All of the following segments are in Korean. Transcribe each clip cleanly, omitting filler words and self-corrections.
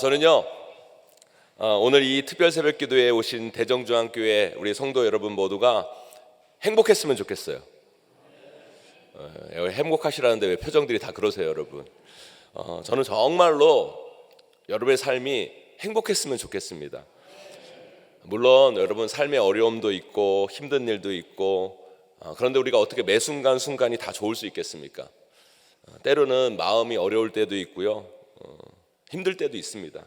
저는요 오늘 이 특별 새벽 기도에 오신 대정중앙교회 우리 성도 여러분 모두가 행복했으면 좋겠어요. 행복하시라는데 왜 표정들이 다 그러세요, 여러분? 저는 정말로 여러분의 삶이 행복했으면 좋겠습니다. 물론 여러분 삶의 어려움도 있고 힘든 일도 있고 그런데 우리가 어떻게 매 순간순간이 다 좋을 수 있겠습니까? 때로는 마음이 어려울 때도 있고요, 힘들 때도 있습니다.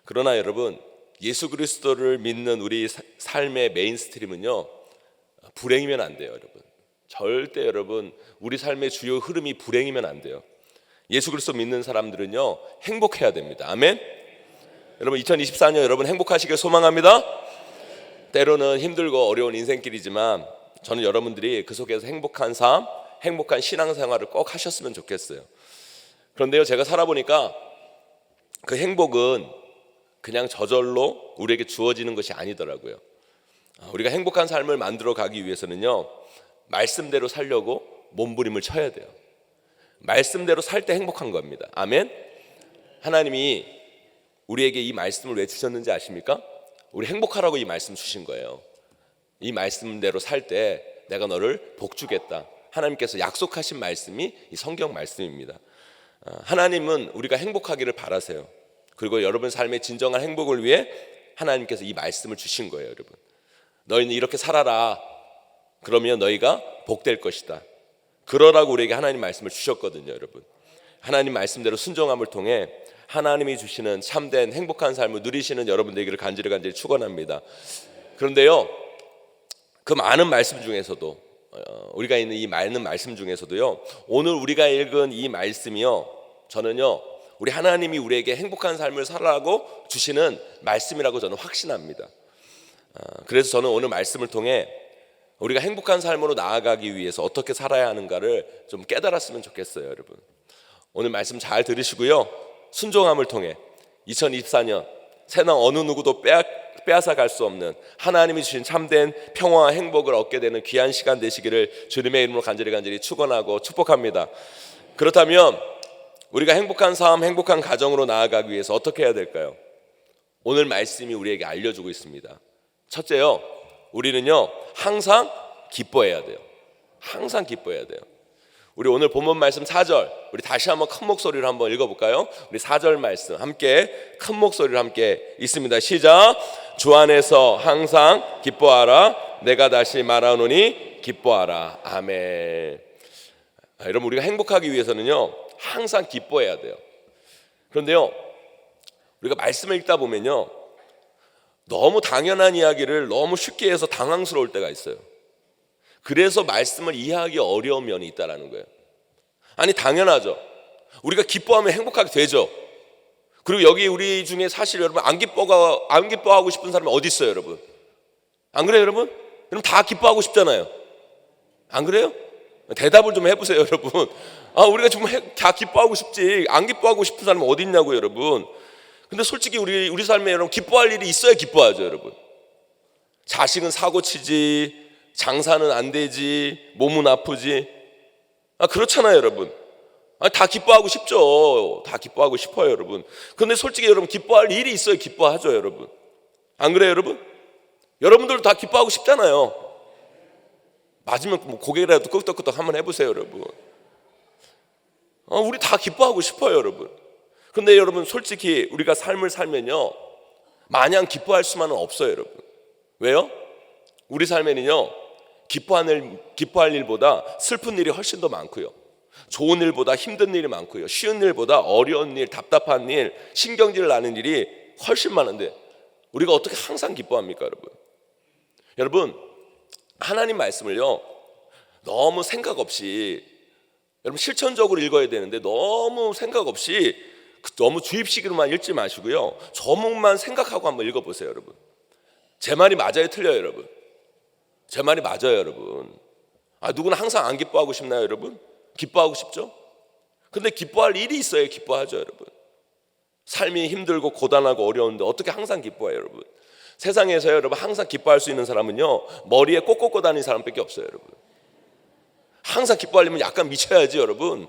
그러나 여러분, 예수 그리스도를 믿는 우리 삶의 메인스트림은요 불행이면 안 돼요. 여러분, 절대 여러분 우리 삶의 주요 흐름이 불행이면 안 돼요. 예수 그리스도 믿는 사람들은요 행복해야 됩니다. 아멘. 여러분, 2024년 여러분 행복하시길 소망합니다. 때로는 힘들고 어려운 인생길이지만 저는 여러분들이 그 속에서 행복한 삶, 행복한 신앙생활을 꼭 하셨으면 좋겠어요. 그런데요, 제가 살아보니까 그 행복은 그냥 저절로 우리에게 주어지는 것이 아니더라고요. 우리가 행복한 삶을 만들어 가기 위해서는요 말씀대로 살려고 몸부림을 쳐야 돼요. 말씀대로 살 때 행복한 겁니다. 아멘. 하나님이 우리에게 이 말씀을 왜 주셨는지 아십니까? 우리 행복하라고 이 말씀 주신 거예요. 이 말씀대로 살 때 내가 너를 복주겠다, 하나님께서 약속하신 말씀이 이 성경 말씀입니다. 하나님은 우리가 행복하기를 바라세요. 그리고 여러분 삶의 진정한 행복을 위해 하나님께서 이 말씀을 주신 거예요. 여러분, 너희는 이렇게 살아라, 그러면 너희가 복될 것이다, 그러라고 우리에게 하나님 말씀을 주셨거든요. 여러분, 하나님 말씀대로 순종함을 통해 하나님이 주시는 참된 행복한 삶을 누리시는 여러분 되기를 간절히 축원합니다. 그런데요, 그 많은 말씀 중에서도 우리가 있는 이 많은 말씀 중에서도요 오늘 우리가 읽은 이 말씀이요 저는요 우리 하나님이 우리에게 행복한 삶을 살아라고 주시는 말씀이라고 저는 확신합니다. 그래서 저는 오늘 말씀을 통해 우리가 행복한 삶으로 나아가기 위해서 어떻게 살아야 하는가를 좀 깨달았으면 좋겠어요. 여러분, 오늘 말씀 잘 들으시고요, 순종함을 통해 2024년 세상 어느 누구도 빼앗아 갈 수 없는 하나님이 주신 참된 평화와 행복을 얻게 되는 귀한 시간 되시기를 주님의 이름으로 간절히 축원하고 축복합니다. 그렇다면 우리가 행복한 삶, 행복한 가정으로 나아가기 위해서 어떻게 해야 될까요? 오늘 말씀이 우리에게 알려주고 있습니다. 첫째요, 우리는요 항상 기뻐해야 돼요. 항상 기뻐해야 돼요. 우리 오늘 본문 말씀 4절 우리 다시 한번 큰 목소리로 한번 읽어볼까요? 우리 4절 말씀 함께 큰 목소리로 함께 읽습니다. 시작. 주 안에서 항상 기뻐하라, 내가 다시 말하노니 기뻐하라. 아멘. 여러분, 우리가 행복하기 위해서는요 항상 기뻐해야 돼요. 그런데요, 우리가 말씀을 읽다 보면요 너무 당연한 이야기를 너무 쉽게 해서 당황스러울 때가 있어요. 그래서 말씀을 이해하기 어려운 면이 있다라는 거예요. 아니, 당연하죠. 우리가 기뻐하면 행복하게 되죠. 그리고 여기 우리 중에 사실 여러분 안 기뻐하고 싶은 사람이 어디 있어요, 여러분? 안 그래요, 여러분? 여러분 다 기뻐하고 싶잖아요. 안 그래요? 대답을 좀 해보세요, 여러분. 우리가 정말 다 기뻐하고 싶지, 안 기뻐하고 싶은 사람이 어디 있냐고요, 여러분. 근데 솔직히 우리 삶에 여러분 기뻐할 일이 있어야 기뻐하죠, 여러분. 자식은 사고치지, 장사는 안 되지, 몸은 아프지, 그렇잖아요, 여러분. 다 기뻐하고 싶죠. 다 기뻐하고 싶어요, 여러분. 근데 솔직히 여러분 기뻐할 일이 있어야 기뻐하죠, 여러분. 안 그래요, 여러분? 여러분들도 다 기뻐하고 싶잖아요. 맞으면 뭐 고개라도 끄덕끄덕 한번 해보세요, 여러분. 우리 다 기뻐하고 싶어요, 여러분. 근데 여러분 솔직히 우리가 삶을 살면요 마냥 기뻐할 수만은 없어요, 여러분. 왜요? 우리 삶에는요 기뻐할 일보다 슬픈 일이 훨씬 더 많고요, 좋은 일보다 힘든 일이 많고요, 쉬운 일보다 어려운 일, 답답한 일, 신경질 나는 일이 훨씬 많은데 우리가 어떻게 항상 기뻐합니까, 여러분? 여러분, 하나님 말씀을요 너무 생각 없이 여러분 실천적으로 읽어야 되는데 너무 생각 없이 너무 주입식으로만 읽지 마시고요 저목만 생각하고 한번 읽어보세요, 여러분. 제 말이 맞아요, 틀려요, 여러분? 제 말이 맞아요, 여러분. 누구나 항상 안 기뻐하고 싶나요, 여러분? 기뻐하고 싶죠? 근데 기뻐할 일이 있어야 기뻐하죠, 여러분. 삶이 힘들고 고단하고 어려운데 어떻게 항상 기뻐해요, 여러분? 세상에서 여러분 항상 기뻐할 수 있는 사람은요 머리에 꼭 꽂고 다니는 사람밖에 없어요, 여러분. 항상 기뻐하려면 약간 미쳐야지, 여러분.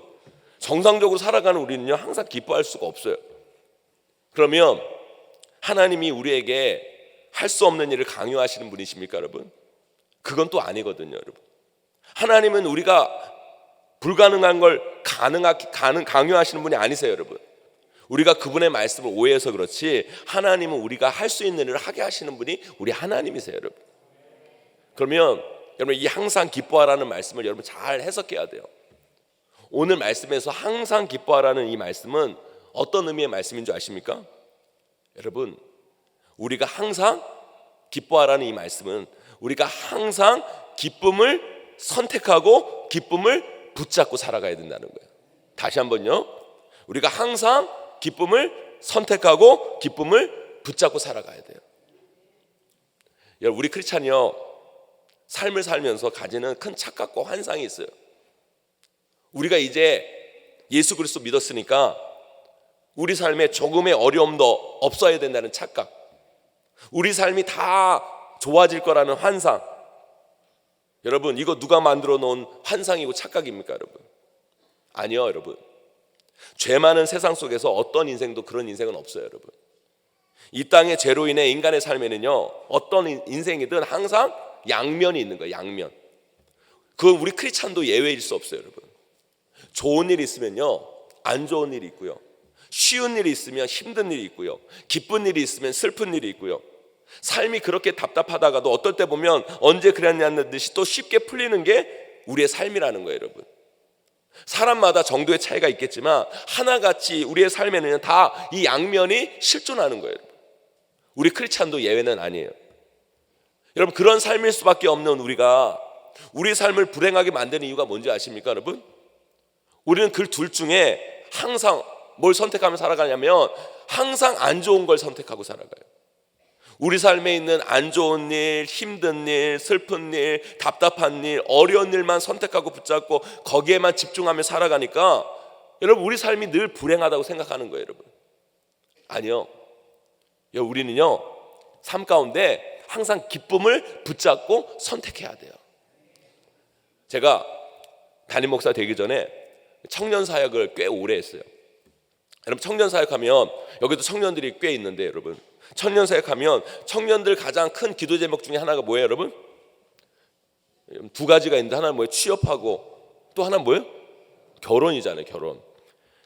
정상적으로 살아가는 우리는요 항상 기뻐할 수가 없어요. 그러면 하나님이 우리에게 할 수 없는 일을 강요하시는 분이십니까, 여러분? 그건 또 아니거든요, 여러분. 하나님은 우리가 불가능한 걸 강요하시는 분이 아니세요, 여러분. 우리가 그분의 말씀을 오해해서 그렇지, 하나님은 우리가 할 수 있는 일을 하게 하시는 분이 우리 하나님이세요, 여러분. 그러면 여러분, 이 항상 기뻐하라는 말씀을 여러분 잘 해석해야 돼요. 오늘 말씀에서 항상 기뻐하라는 이 말씀은 어떤 의미의 말씀인 줄 아십니까? 여러분, 우리가 항상 기뻐하라는 이 말씀은 우리가 항상 기쁨을 선택하고 기쁨을 붙잡고 살아가야 된다는 거예요. 다시 한번요. 우리가 항상 기쁨을 선택하고 기쁨을 붙잡고 살아가야 돼요. 여러분, 우리 크리스찬이요, 삶을 살면서 가지는 큰 착각과 환상이 있어요. 우리가 이제 예수 그리스도 믿었으니까 우리 삶에 조금의 어려움도 없어야 된다는 착각, 우리 삶이 다 좋아질 거라는 환상. 여러분, 이거 누가 만들어 놓은 환상이고 착각입니까, 여러분? 아니요, 여러분. 죄 많은 세상 속에서 어떤 인생도 그런 인생은 없어요, 여러분. 이 땅의 죄로 인해 인간의 삶에는요, 어떤 인생이든 항상 양면이 있는 거예요, 양면. 그건 우리 크리스찬도 예외일 수 없어요, 여러분. 좋은 일이 있으면요, 안 좋은 일이 있고요. 쉬운 일이 있으면 힘든 일이 있고요. 기쁜 일이 있으면 슬픈 일이 있고요. 삶이 그렇게 답답하다가도 어떨 때 보면 언제 그랬냐는 듯이 또 쉽게 풀리는 게 우리의 삶이라는 거예요, 여러분. 사람마다 정도의 차이가 있겠지만 하나같이 우리의 삶에는 다 이 양면이 실존하는 거예요, 여러분. 우리 크리스찬도 예외는 아니에요. 여러분, 그런 삶일 수밖에 없는 우리가 우리 삶을 불행하게 만드는 이유가 뭔지 아십니까, 여러분? 우리는 그 둘 중에 항상 뭘 선택하며 살아가냐면 항상 안 좋은 걸 선택하고 살아가요. 우리 삶에 있는 안 좋은 일, 힘든 일, 슬픈 일, 답답한 일, 어려운 일만 선택하고 붙잡고 거기에만 집중하며 살아가니까 여러분, 우리 삶이 늘 불행하다고 생각하는 거예요, 여러분. 아니요. 우리는요, 삶 가운데 항상 기쁨을 붙잡고 선택해야 돼요. 제가 담임 목사 되기 전에 청년 사역을 꽤 오래 했어요. 여러분, 청년 사역하면 여기도 청년들이 꽤 있는데, 여러분, 청년 사역하면 청년들 가장 큰 기도 제목 중에 하나가 뭐예요, 여러분? 두 가지가 있는데, 하나는 뭐예요? 취업하고, 또 하나는 뭐예요? 결혼이잖아요, 결혼.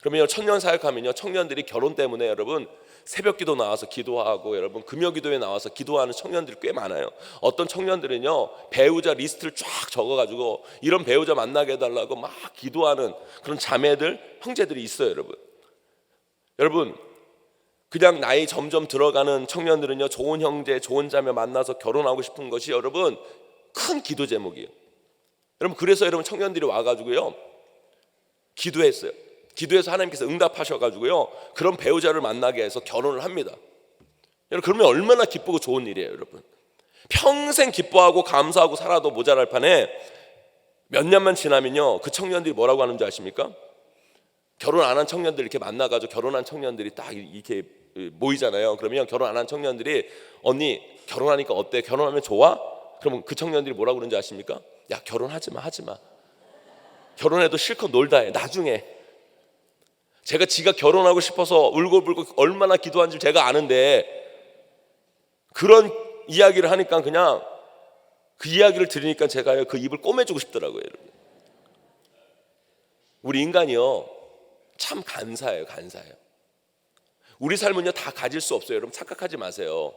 그러면 청년 사역하면요, 청년들이 결혼 때문에 여러분 새벽 기도 나와서 기도하고, 여러분 금요 기도에 나와서 기도하는 청년들이 꽤 많아요. 어떤 청년들은요, 배우자 리스트를 쫙 적어가지고 이런 배우자 만나게 해달라고 막 기도하는 그런 자매들, 형제들이 있어요, 여러분. 여러분, 그냥 나이 점점 들어가는 청년들은요, 좋은 형제, 좋은 자매 만나서 결혼하고 싶은 것이 여러분 큰 기도 제목이에요. 여러분, 그래서 여러분 청년들이 와가지고요, 기도했어요. 기도해서 하나님께서 응답하셔가지고요, 그런 배우자를 만나게 해서 결혼을 합니다. 여러분, 그러면 얼마나 기쁘고 좋은 일이에요, 여러분. 평생 기뻐하고 감사하고 살아도 모자랄 판에 몇 년만 지나면요, 그 청년들이 뭐라고 하는지 아십니까? 결혼 안 한 청년들 이렇게 만나가지고 결혼한 청년들이 딱 이렇게 모이잖아요. 그러면 결혼 안 한 청년들이, 언니 결혼하니까 어때? 결혼하면 좋아? 그러면 그 청년들이 뭐라고 그러는지 아십니까? 야, 결혼하지 마, 하지 마. 결혼해도 실컷 놀다 해, 나중에. 지가 결혼하고 싶어서 울고불고 얼마나 기도한 줄 제가 아는데, 그런 이야기를 하니까 그냥 그 이야기를 들으니까 제가 그 입을 꼬매주고 싶더라고요, 여러분. 우리 인간이요, 참 간사해요, 간사해요. 우리 삶은요, 다 가질 수 없어요. 여러분, 착각하지 마세요.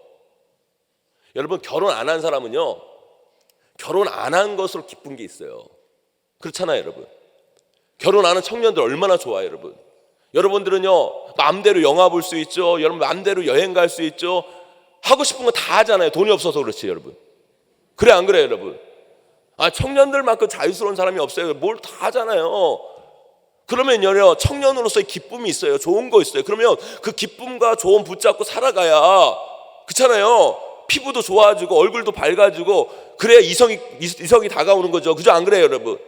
여러분, 결혼 안 한 사람은요, 결혼 안 한 것으로 기쁜 게 있어요. 그렇잖아요, 여러분. 결혼 안 한 청년들 얼마나 좋아요, 여러분. 여러분들은요, 마음대로 영화 볼 수 있죠. 여러분 마음대로 여행 갈 수 있죠. 하고 싶은 거 다 하잖아요. 돈이 없어서 그렇지, 여러분. 그래, 안 그래요, 여러분? 청년들만큼 자유스러운 사람이 없어요. 뭘 다 하잖아요. 그러면요, 청년으로서의 기쁨이 있어요. 좋은 거 있어요. 그러면 그 기쁨과 좋은 붙잡고 살아가야, 그렇잖아요, 피부도 좋아지고 얼굴도 밝아지고, 그래야 이성이 다가오는 거죠. 그죠, 안 그래요, 여러분?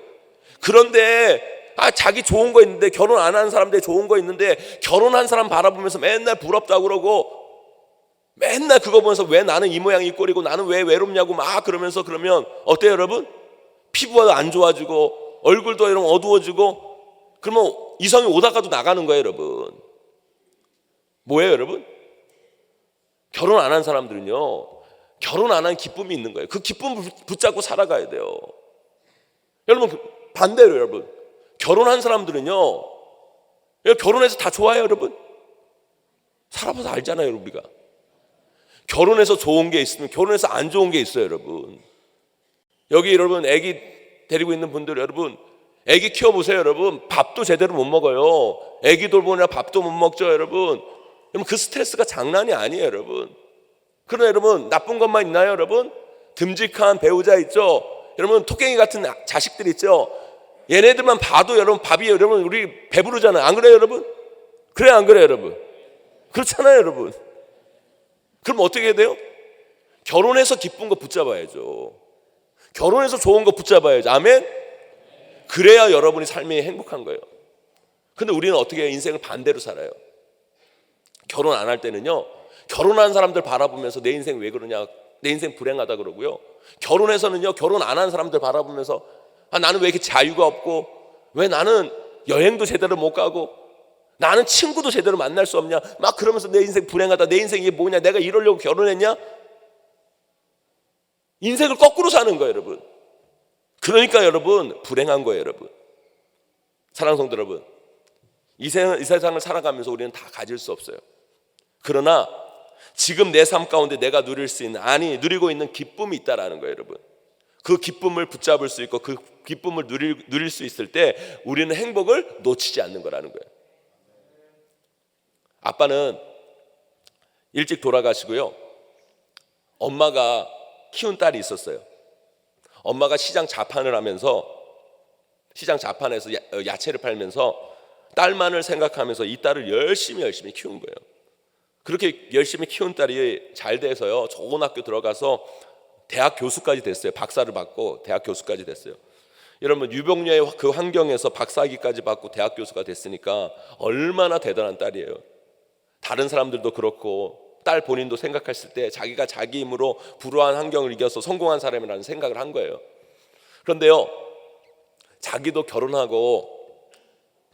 그런데 자기 좋은 거 있는데, 결혼 안 한 사람들 좋은 거 있는데, 결혼한 사람 바라보면서 맨날 부럽다고 그러고, 맨날 그거 보면서 왜 나는 이 모양 이 꼴이고 나는 왜 외롭냐고 막 그러면서, 그러면 어때요, 여러분? 피부가 안 좋아지고 얼굴도 이런 어두워지고, 그러면 이성이 오다가도 나가는 거예요, 여러분. 뭐예요, 여러분? 결혼 안 한 사람들은요, 결혼 안 한 기쁨이 있는 거예요. 그 기쁨을 붙잡고 살아가야 돼요. 여러분, 반대로 여러분, 결혼한 사람들은요, 결혼해서 다 좋아요. 여러분, 살아봐서 알잖아요. 우리가 결혼해서 좋은 게 있으면 결혼해서 안 좋은 게 있어요. 여러분, 여기 여러분 아기 데리고 있는 분들, 여러분 아기 키워보세요. 여러분, 밥도 제대로 못 먹어요. 아기 돌보느라 밥도 못 먹죠. 여러분, 그 스트레스가 장난이 아니에요. 여러분, 그러나 여러분, 나쁜 것만 있나요? 여러분, 듬직한 배우자 있죠. 여러분, 토깽이 같은 자식들 있죠. 얘네들만 봐도 여러분 밥이 여러분 우리 배부르잖아요. 안 그래요 여러분? 그래요 안 그래요 여러분? 그렇잖아요 여러분. 그럼 어떻게 해야 돼요? 결혼해서 기쁜 거 붙잡아야죠. 결혼해서 좋은 거 붙잡아야죠. 아멘? 그래야 여러분이 삶이 행복한 거예요. 근데 우리는 어떻게 해요? 인생을 반대로 살아요. 결혼 안 할 때는요, 결혼한 사람들 바라보면서 내 인생 왜 그러냐, 내 인생 불행하다 그러고요. 결혼해서는요, 결혼 안 한 사람들 바라보면서 나는 왜 이렇게 자유가 없고, 왜 나는 여행도 제대로 못 가고, 나는 친구도 제대로 만날 수 없냐, 막 그러면서 내 인생 불행하다, 내 인생이 뭐냐, 내가 이러려고 결혼했냐. 인생을 거꾸로 사는 거예요 여러분. 그러니까 여러분 불행한 거예요 여러분. 사랑하는 성도 여러분, 이 세상을 살아가면서 우리는 다 가질 수 없어요. 그러나 지금 내 삶 가운데 내가 누릴 수 있는, 누리고 있는 기쁨이 있다라는 거예요 여러분. 그 기쁨을 붙잡을 수 있고 그 기쁨을 누릴 수 있을 때 우리는 행복을 놓치지 않는 거라는 거예요. 아빠는 일찍 돌아가시고요, 엄마가 키운 딸이 있었어요. 엄마가 시장 자판을 하면서, 시장 자판에서 야채를 팔면서 딸만을 생각하면서 이 딸을 열심히 키운 거예요. 그렇게 열심히 키운 딸이 잘 돼서요, 좋은 학교 들어가서 대학 교수까지 됐어요. 박사를 받고 대학 교수까지 됐어요. 여러분, 유병녀의 그 환경에서 박사학위까지 받고 대학 교수가 됐으니까 얼마나 대단한 딸이에요. 다른 사람들도 그렇고 딸 본인도 생각했을 때 자기가 자기 힘으로 불우한 환경을 이겨서 성공한 사람이라는 생각을 한 거예요. 그런데요, 자기도 결혼하고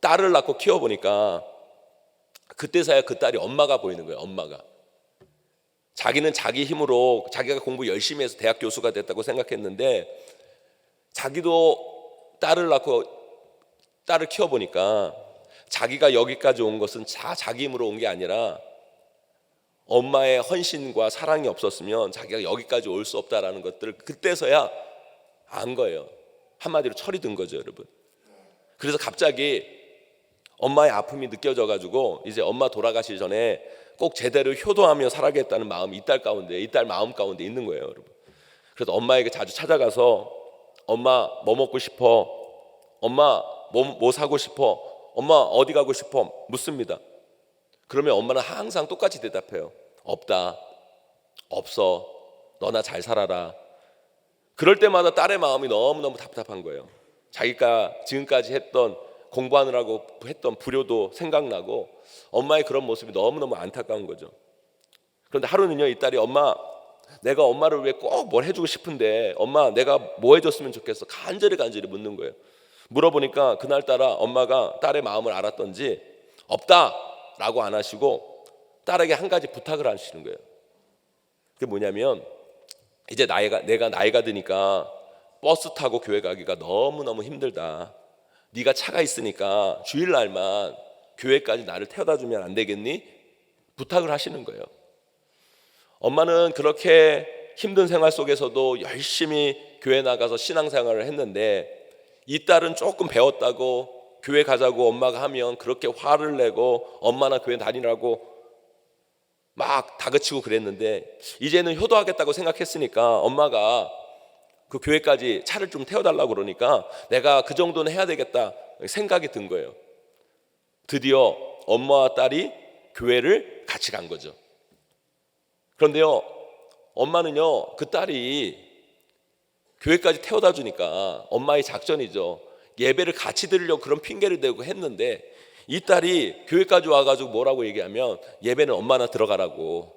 딸을 낳고 키워보니까 그때서야 그 딸이 엄마가 보이는 거예요. 엄마가. 자기는 자기 힘으로 자기가 공부 열심히 해서 대학 교수가 됐다고 생각했는데, 자기도 딸을 낳고 딸을 키워보니까 자기가 여기까지 온 것은 자기 힘으로 온 게 아니라 엄마의 헌신과 사랑이 없었으면 자기가 여기까지 올 수 없다라는 것들을 그때서야 안 거예요. 한마디로 철이 든 거죠 여러분. 그래서 갑자기 엄마의 아픔이 느껴져 가지고 이제 엄마 돌아가시기 전에 꼭 제대로 효도하며 살아야겠다는 마음이 이 딸 마음 가운데 있는 거예요 여러분. 그래서 엄마에게 자주 찾아가서 엄마 뭐 먹고 싶어? 엄마 뭐 사고 싶어? 엄마 어디 가고 싶어? 묻습니다. 그러면 엄마는 항상 똑같이 대답해요. 없다. 없어. 너나 잘 살아라. 그럴 때마다 딸의 마음이 너무너무 답답한 거예요. 자기가 지금까지 공부하느라고 했던 불효도 생각나고 엄마의 그런 모습이 너무너무 안타까운 거죠. 그런데 하루는요, 이 딸이 엄마, 내가 엄마를 위해 꼭 뭘 해주고 싶은데 엄마 내가 뭐 해줬으면 좋겠어? 간절히 묻는 거예요. 물어보니까 그날따라 엄마가 딸의 마음을 알았던지 없다라고 안 하시고 딸에게 한 가지 부탁을 하시는 거예요. 그게 뭐냐면, 이제 내가 나이가 드니까 버스 타고 교회 가기가 너무너무 힘들다. 네가 차가 있으니까 주일날만 교회까지 나를 태워다 주면 안 되겠니? 부탁을 하시는 거예요. 엄마는 그렇게 힘든 생활 속에서도 열심히 교회 나가서 신앙생활을 했는데, 이 딸은 조금 배웠다고 교회 가자고 엄마가 하면 그렇게 화를 내고 엄마나 교회 다니라고 막 다그치고 그랬는데, 이제는 효도하겠다고 생각했으니까 엄마가 그 교회까지 차를 좀 태워달라고 그러니까 내가 그 정도는 해야 되겠다 생각이 든 거예요. 드디어 엄마와 딸이 교회를 같이 간 거죠. 그런데요, 엄마는요, 그 딸이 교회까지 태워다 주니까 엄마의 작전이죠. 예배를 같이 드리려고 그런 핑계를 대고 했는데, 이 딸이 교회까지 와가지고 뭐라고 얘기하면 예배는 엄마나 들어가라고,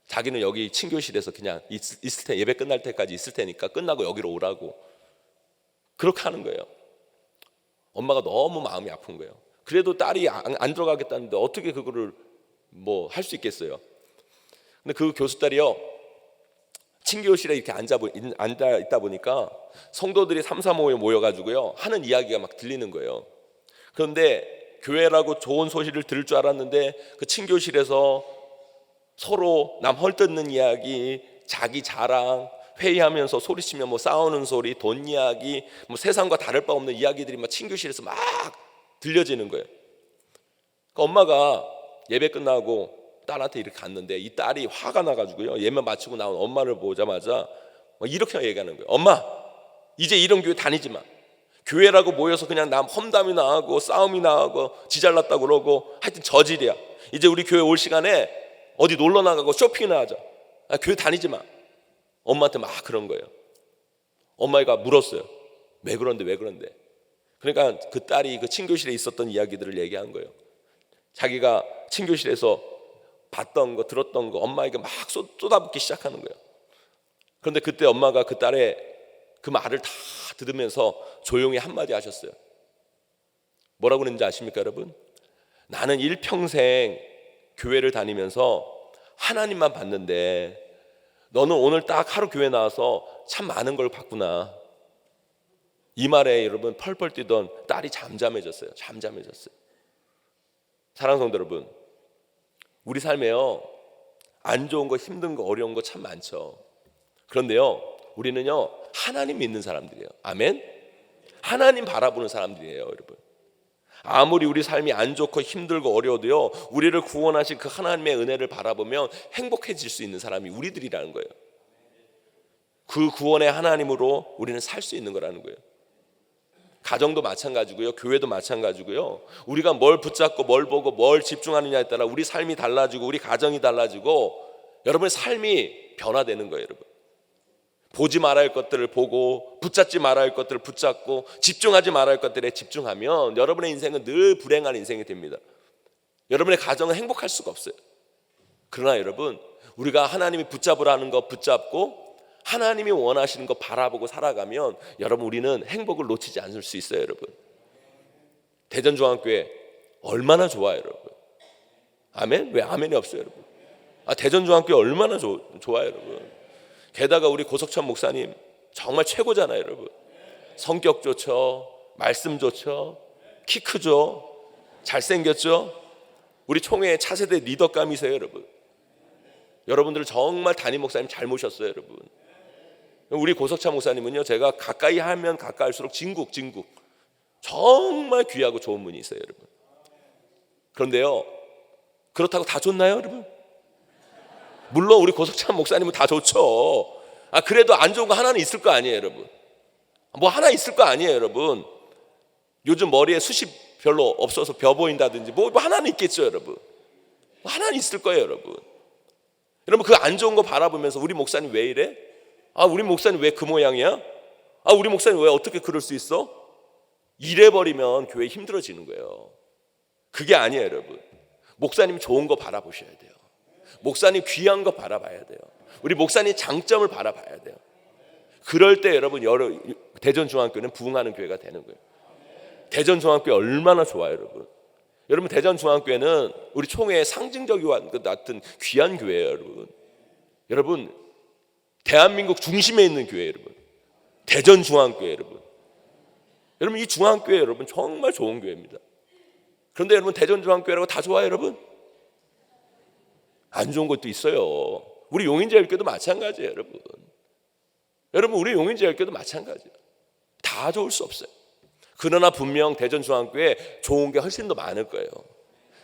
자기는 여기 친교실에서 그냥 있을 테, 예배 끝날 때까지 있을 테니까 끝나고 여기로 오라고 그렇게 하는 거예요. 엄마가 너무 마음이 아픈 거예요. 그래도 딸이 안 들어가겠다는데 어떻게 그거를 뭐 할 수 있겠어요. 근데 그 교수 딸이요, 친교실에 이렇게 앉아 있다 보니까 성도들이 3, 4, 5에 모여가지고요 하는 이야기가 막 들리는 거예요. 그런데 교회라고 좋은 소식을 들을 줄 알았는데 그 친교실에서 서로 남 헐뜯는 이야기, 자기 자랑, 회의하면서 소리치며 뭐 싸우는 소리, 돈 이야기, 뭐 세상과 다를 바 없는 이야기들이 막 친교실에서 막 들려지는 거예요. 그러니까 엄마가 예배 끝나고 딸한테 이렇게 갔는데 이 딸이 화가 나가지고요, 예배 마치고 나온 엄마를 보자마자 막 이렇게 얘기하는 거예요. 엄마, 이제 이런 교회 다니지 마. 교회라고 모여서 그냥 남 험담이나 하고 싸움이나 하고 지잘났다고 그러고 하여튼 저질이야. 이제 우리 교회 올 시간에 어디 놀러 나가고 쇼핑이나 하자. 교회 다니지 마. 엄마한테 막 그런 거예요. 엄마가 물었어요. 왜 그런데? 그러니까 그 딸이 그 친교실에 있었던 이야기들을 얘기한 거예요. 자기가 친교실에서 봤던 거, 들었던 거 엄마에게 막 쏟아붓기 시작하는 거예요. 그런데 그때 엄마가 그 딸의 그 말을 다 들으면서 조용히 한마디 하셨어요. 뭐라고 그랬는지 아십니까, 여러분? 나는 일평생 교회를 다니면서 하나님만 봤는데 너는 오늘 딱 하루 교회 나와서 참 많은 걸 봤구나. 이 말에 여러분 펄펄 뛰던 딸이 잠잠해졌어요. 사랑하는 성도 여러분, 우리 삶에요 안 좋은 거, 힘든 거, 어려운 거 참 많죠. 그런데요 우리는요 하나님 믿는 사람들이에요. 아멘. 하나님 바라보는 사람들이에요, 여러분. 아무리 우리 삶이 안 좋고 힘들고 어려워도요 우리를 구원하신 그 하나님의 은혜를 바라보면 행복해질 수 있는 사람이 우리들이라는 거예요. 그 구원의 하나님으로 우리는 살 수 있는 거라는 거예요. 가정도 마찬가지고요, 교회도 마찬가지고요. 우리가 뭘 붙잡고 뭘 보고 뭘 집중하느냐에 따라 우리 삶이 달라지고 우리 가정이 달라지고 여러분의 삶이 변화되는 거예요. 여러분, 보지 말아야 할 것들을 보고 붙잡지 말아야 할 것들을 붙잡고 집중하지 말아야 할 것들에 집중하면 여러분의 인생은 늘 불행한 인생이 됩니다. 여러분의 가정은 행복할 수가 없어요. 그러나 여러분, 우리가 하나님이 붙잡으라는 거 붙잡고 하나님이 원하시는 거 바라보고 살아가면 여러분 우리는 행복을 놓치지 않을 수 있어요. 여러분, 대전중앙교회 얼마나 좋아요, 여러분. 아멘? 왜 아멘이 없어요, 여러분? 대전중앙교회 얼마나 좋아요, 여러분. 게다가 우리 고석천 목사님 정말 최고잖아요, 여러분. 성격 좋죠, 말씀 좋죠, 키 크죠, 잘생겼죠. 우리 총회 차세대 리더감이세요, 여러분. 여러분들 정말 담임 목사님 잘 모셨어요, 여러분. 우리 고석천 목사님은요 제가 가까이 하면 가까이 할수록 진국 정말 귀하고 좋은 분이 있어요, 여러분. 그런데요 그렇다고 다 좋나요, 여러분? 물론 우리 고석천 목사님은 다 좋죠. 그래도 안 좋은 거 하나는 있을 거 아니에요, 여러분. 뭐 하나 있을 거 아니에요, 여러분. 요즘 머리에 숱이 별로 없어서 벼 보인다든지 뭐 하나는 있겠죠, 여러분. 하나는 있을 거예요, 여러분. 여러분, 그 안 좋은 거 바라보면서 우리 목사님 왜 이래? 우리 목사님 왜 그 모양이야? 우리 목사님 왜 어떻게 그럴 수 있어? 이래버리면 교회 힘들어지는 거예요. 그게 아니에요, 여러분. 목사님 좋은 거 바라보셔야 돼요. 목사님 귀한 거 바라봐야 돼요. 우리 목사님 장점을 바라봐야 돼요. 그럴 때 여러분 대전중앙교회는 부흥하는 교회가 되는 거예요. 대전중앙교회 얼마나 좋아요, 여러분. 여러분, 대전중앙교회는 우리 총회의 상징적인 것 같은 귀한 교회예요, 여러분. 여러분, 대한민국 중심에 있는 교회, 여러분. 대전중앙교회, 여러분. 여러분, 이 중앙교회 여러분 정말 좋은 교회입니다. 그런데 여러분, 대전중앙교회라고 다 좋아요, 여러분? 안 좋은 것도 있어요. 우리 용인제일교도 마찬가지예요, 여러분. 여러분, 우리 용인제일교도 마찬가지예요. 다 좋을 수 없어요. 그러나 분명 대전중앙교회 좋은 게 훨씬 더 많을 거예요.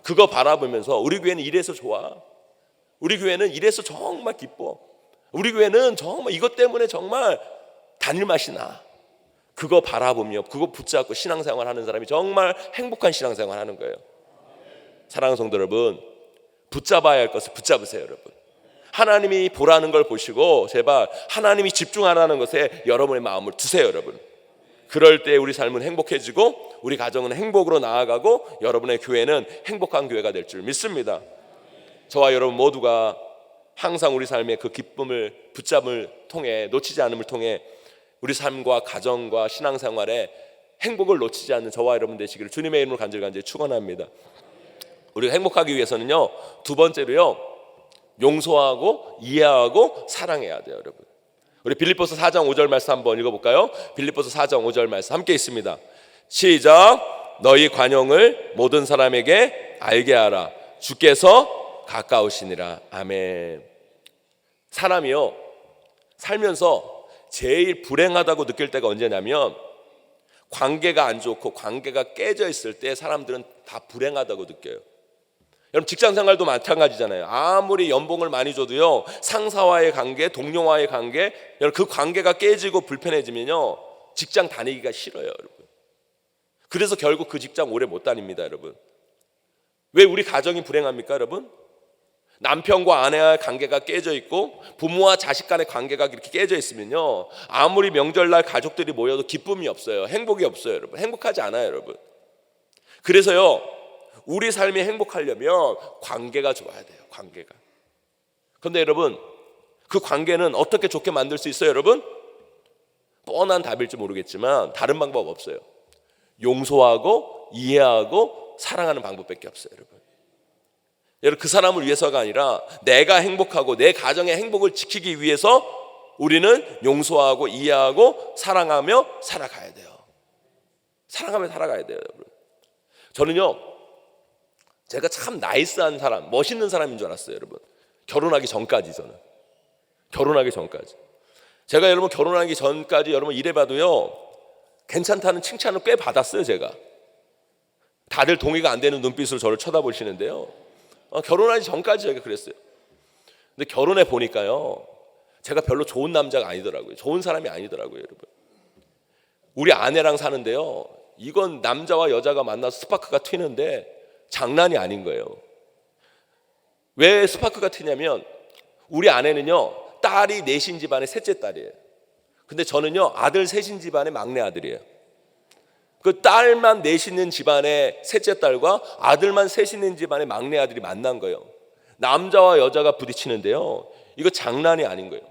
그거 바라보면서 우리 교회는 이래서 좋아, 우리 교회는 이래서 정말 기뻐, 우리 교회는 정말 이것 때문에 정말 다닐 맛이 나. 그거 바라보며 그거 붙잡고 신앙생활 하는 사람이 정말 행복한 신앙생활 하는 거예요. 사랑하는 성도 여러분, 붙잡아야 할 것을 붙잡으세요, 여러분. 하나님이 보라는 걸 보시고 제발 하나님이 집중하라는 것에 여러분의 마음을 두세요, 여러분. 그럴 때 우리 삶은 행복해지고 우리 가정은 행복으로 나아가고 여러분의 교회는 행복한 교회가 될 줄 믿습니다. 저와 여러분 모두가 항상 우리 삶의 그 기쁨을 붙잡을 통해, 놓치지 않음을 통해 우리 삶과 가정과 신앙생활에 행복을 놓치지 않는 저와 여러분 되시기를 주님의 이름으로 간절히 축원합니다. 우리가 행복하기 위해서는요, 두 번째로요, 용서하고 이해하고 사랑해야 돼요, 여러분. 우리 빌립보서 4장 5절 말씀 한번 읽어볼까요? 빌립보서 4장 5절 말씀 함께 있습니다. 시작. 너희 관용을 모든 사람에게 알게 하라. 주께서 가까우시니라. 아멘. 사람이요, 살면서 제일 불행하다고 느낄 때가 언제냐면 관계가 안 좋고 관계가 깨져 있을 때 사람들은 다 불행하다고 느껴요. 여러분, 직장 생활도 마찬가지잖아요. 아무리 연봉을 많이 줘도요, 상사와의 관계, 동료와의 관계, 여러분, 그 관계가 깨지고 불편해지면요, 직장 다니기가 싫어요, 여러분. 그래서 결국 그 직장 오래 못 다닙니다, 여러분. 왜 우리 가정이 불행합니까, 여러분? 남편과 아내와의 관계가 깨져 있고 부모와 자식 간의 관계가 이렇게 깨져 있으면요, 아무리 명절날 가족들이 모여도 기쁨이 없어요. 행복이 없어요, 여러분. 행복하지 않아요, 여러분. 그래서요, 우리 삶이 행복하려면 관계가 좋아야 돼요, 관계가. 그런데 여러분, 그 관계는 어떻게 좋게 만들 수 있어요, 여러분? 뻔한 답일지 모르겠지만 다른 방법 없어요. 용서하고 이해하고 사랑하는 방법밖에 없어요, 여러분. 여러분, 그 사람을 위해서가 아니라 내가 행복하고 내 가정의 행복을 지키기 위해서 우리는 용서하고 이해하고 사랑하며 살아가야 돼요. 사랑하며 살아가야 돼요, 여러분. 저는요, 제가 참 나이스한 사람, 멋있는 사람인 줄 알았어요, 여러분. 결혼하기 전까지. 저는 결혼하기 전까지, 제가 여러분 결혼하기 전까지 여러분 일해봐도요, 괜찮다는 칭찬을 꽤 받았어요. 제가 다들 동의가 안 되는 눈빛으로 저를 쳐다보시는데요, 결혼하기 전까지 제가 그랬어요. 근데 결혼해 보니까요, 제가 별로 좋은 남자가 아니더라고요. 좋은 사람이 아니더라고요, 여러분. 우리 아내랑 사는데요, 이건 남자와 여자가 만나서 스파크가 튀는데 장난이 아닌 거예요. 왜 스파크가 튀냐면 우리 아내는요, 딸이 넷인 집안의 셋째 딸이에요. 근데 저는요, 아들 셋인 집안의 막내 아들이에요. 그 딸만 넷있는 집안의 셋째 딸과 아들만 셋있는 집안의 막내 아들이 만난 거예요. 남자와 여자가 부딪히는데요, 이거 장난이 아닌 거예요.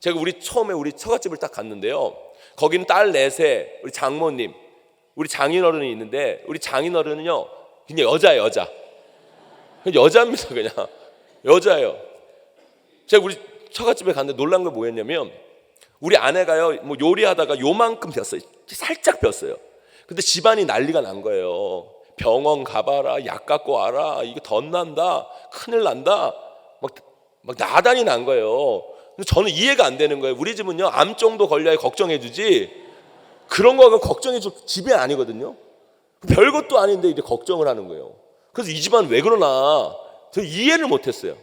제가 처음에 우리 처갓집을 딱 갔는데요, 거긴 딸 넷에 우리 장모님, 우리 장인어른이 있는데, 우리 장인어른은요 그냥 여자예요, 여자입니다. 그냥 여자예요. 제가 우리 처갓집에 갔는데 놀란 게 뭐였냐면, 우리 아내가요, 뭐 요리하다가 요만큼 폈어요. 살짝 폈어요. 근데 집안이 난리가 난 거예요. 병원 가봐라, 약 갖고 와라, 이거 덧난다, 큰일 난다, 막 나단이 난 거예요. 근데 저는 이해가 안 되는 거예요. 우리 집은요, 암 정도 걸려야 걱정해 주지, 그런 거가 걱정해 줄 집이 아니거든요. 별것도 아닌데 이제 걱정을 하는 거예요. 그래서 이 집안 왜 그러나 저 이해를 못했어요.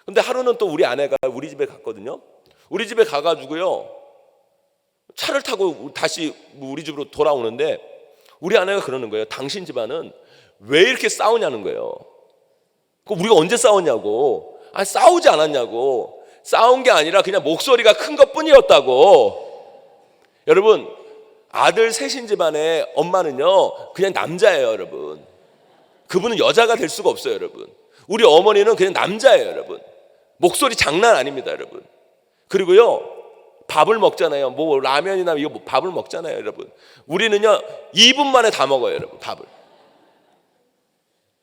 근데 하루는 또 우리 아내가 우리 집에 갔거든요. 우리 집에 가가지고요, 차를 타고 다시 우리 집으로 돌아오는데 우리 아내가 그러는 거예요. 당신 집안은 왜 이렇게 싸우냐는 거예요. 우리가 언제 싸웠냐고. 싸우지 않았냐고. 싸운 게 아니라 그냥 목소리가 큰 것뿐이었다고. 여러분, 아들 셋인 집안의 엄마는요, 그냥 남자예요, 여러분. 그분은 여자가 될 수가 없어요, 여러분. 우리 어머니는 그냥 남자예요, 여러분. 목소리 장난 아닙니다, 여러분. 그리고요, 밥을 먹잖아요. 뭐 라면이나 이거 뭐 밥을 먹잖아요, 여러분. 우리는요 2분 만에 다 먹어요, 여러분. 밥을.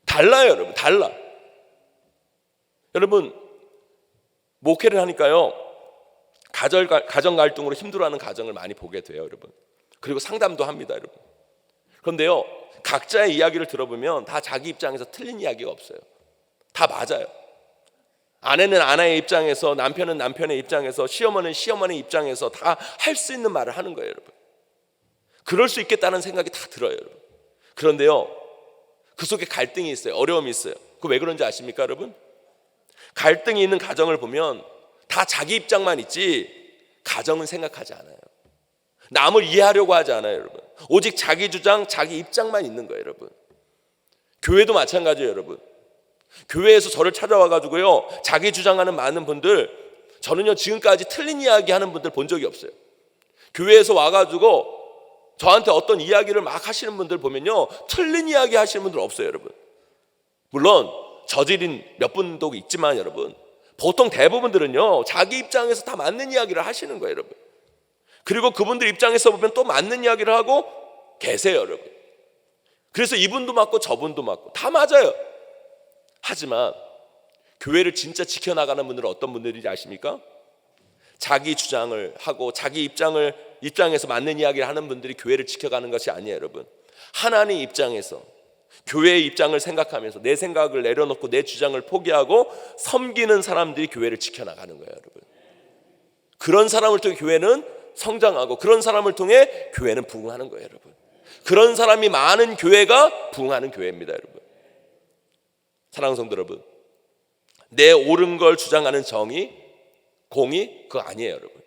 달라요, 여러분. 달라. 여러분, 목회를 하니까요, 가정 갈등으로 힘들어하는 가정을 많이 보게 돼요, 여러분. 그리고 상담도 합니다, 여러분. 그런데요, 각자의 이야기를 들어보면 다 자기 입장에서 틀린 이야기가 없어요. 다 맞아요. 아내는 아내의 입장에서, 남편은 남편의 입장에서, 시어머니는 시어머니의 입장에서 다 할 수 있는 말을 하는 거예요, 여러분. 그럴 수 있겠다는 생각이 다 들어요, 여러분. 그런데요, 그 속에 갈등이 있어요. 어려움이 있어요. 그거 왜 그런지 아십니까, 여러분? 갈등이 있는 가정을 보면 다 자기 입장만 있지 가정은 생각하지 않아요. 남을 이해하려고 하지 않아요, 여러분. 오직 자기 주장, 자기 입장만 있는 거예요, 여러분. 교회도 마찬가지예요, 여러분. 교회에서 저를 찾아와가지고요, 자기 주장하는 많은 분들, 저는요 지금까지 틀린 이야기 하는 분들 본 적이 없어요. 교회에서 와가지고 저한테 어떤 이야기를 막 하시는 분들 보면요, 틀린 이야기 하시는 분들 없어요, 여러분. 물론 저질인 몇 분도 있지만 여러분, 보통 대부분들은요 자기 입장에서 다 맞는 이야기를 하시는 거예요, 여러분. 그리고 그분들 입장에서 보면 또 맞는 이야기를 하고 계세요, 여러분. 그래서 이분도 맞고 저분도 맞고 다 맞아요. 하지만 교회를 진짜 지켜나가는 분들은 어떤 분들인지 아십니까? 자기 주장을 하고 자기 입장에서 맞는 이야기를 하는 분들이 교회를 지켜가는 것이 아니에요, 여러분. 하나님 입장에서 교회의 입장을 생각하면서 내 생각을 내려놓고 내 주장을 포기하고 섬기는 사람들이 교회를 지켜나가는 거예요, 여러분. 그런 사람을 통해 교회는 성장하고 그런 사람을 통해 교회는 부흥하는 거예요, 여러분. 그런 사람이 많은 교회가 부흥하는 교회입니다, 여러분. 사랑하는 성도 여러분, 내 옳은 걸 주장하는 정의, 공의 그거 아니에요, 여러분.